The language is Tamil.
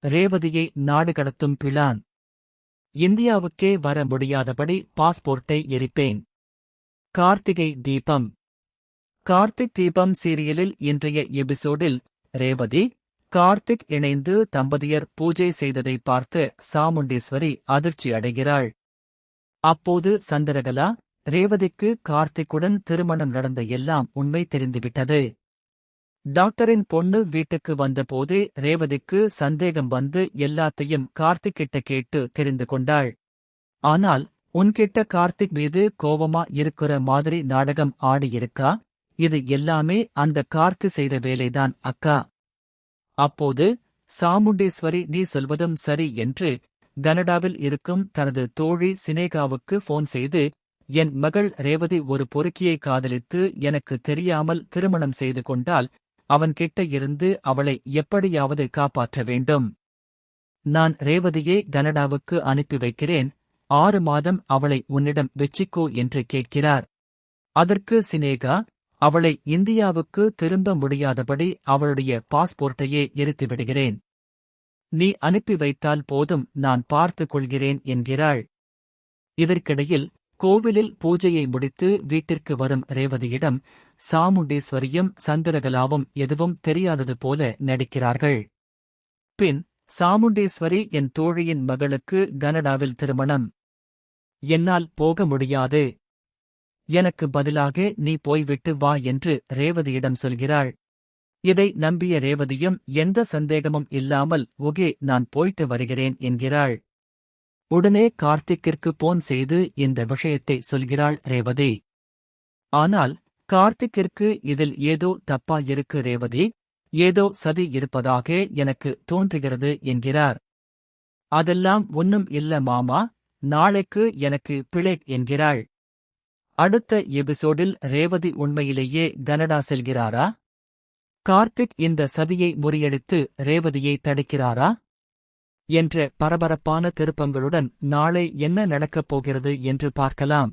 ரேவதியை நாடு கடத்தும் பிளான். இந்தியாவுக்கே வர முடியாதபடி பாஸ்போர்ட்டை எரிப்பேன். கார்த்திகை தீபம். கார்த்திக் தீபம் சீரியலில் இன்றைய எபிசோடில் ரேவதி, கார்த்திக் இணைந்து தம்பதியர் பூஜை செய்ததை பார்த்து சாமுண்டீஸ்வரி அதிர்ச்சி அடைகிறாள். அப்போது சந்திரகலா, ரேவதிக்கு கார்த்திக்குடன் திருமணம் நடந்த எல்லாம் உண்மை தெரிந்துவிட்டது. டாக்டரின் பொண்ணு வீட்டுக்கு வந்தபோது ரேவதிக்கு சந்தேகம் வந்து எல்லாத்தையும் கார்த்திக் கிட்ட கேட்டு தெரிந்து கொண்டாள். ஆனால் உன்கிட்ட கார்த்திக் மீது கோவமா இருக்கிற மாதிரி நாடகம் ஆடியிருக்கா? இது எல்லாமே அந்த கார்த்தி செய்த வேலைதான் அக்கா. அப்போது சாமுண்டீஸ்வரி நீ சொல்வதும் சரி என்று கனடாவில் இருக்கும் தனது தோழி சினேகாவுக்கு போன் செய்து, என் மகள் ரேவதி ஒரு பொறுக்கியை காதலித்து எனக்கு தெரியாமல் திருமணம் செய்து கொண்டால் அவன்கிட்ட இருந்து அவளை எப்படியாவது காப்பாற்ற வேண்டும். நான் ரேவதியை கனடாவுக்கு அனுப்பி வைக்கிறேன், 6 மாதம் அவளை உன்னிடம் வெச்சிக்கோ என்று கேட்கிறார். அதற்கு சினேகா, அவளை இந்தியாவுக்கு திரும்ப முடியாதபடி அவளுடைய பாஸ்போர்ட்டையே எரித்துவிடுகிறேன். நீ அனுப்பி வைத்தால் போதும், நான் பார்த்துக் கொள்கிறேன் என்கிறாள். இதற்கிடையில் கோவிலில் பூஜையை முடித்து வீட்டிற்கு வரும் ரேவதியிடம் சாமுண்டீஸ்வரியும் சந்திரகலாவும் எதுவும் தெரியாதது போல நடிக்கிறார்கள். பின் சாமுண்டீஸ்வரி, என் தோழியின் மகளுக்கு கனடாவில் திருமணம். என்னால் போக முடியாது. எனக்கு பதிலாக நீ போய்விட்டு வா என்று ரேவதியிடம் சொல்கிறாள். இதை நம்பிய ரேவதியும் எந்த சந்தேகமும் இல்லாமல் ஓகே, நான் போயிட்டு வருகிறேன் என்கிறாள். உடனே கார்த்திக்கிற்கு போன் செய்து இந்த விஷயத்தை சொல்கிறாள் ரேவதி. ஆனால் கார்த்திக்கிற்கு இதில் ஏதோ தப்பா இருக்கு ரேவதி, ஏதோ சதி இருப்பதாக எனக்கு தோன்றுகிறது என்கிறார். அதெல்லாம் ஒன்னும் இல்ல மாமா, நாளைக்கு எனக்கு பிளேட் என்கிறாள். அடுத்த எபிசோடில் ரேவதி உண்மையிலேயே கனடா செல்கிறாரா? கார்த்திக் இந்த சதியை முறியடித்து ரேவதியை தடுக்கிறாரா என்ற பரபரப்பான திருப்பங்களுடன் நாளை என்ன நடக்கப் போகிறது என்று பார்க்கலாம்.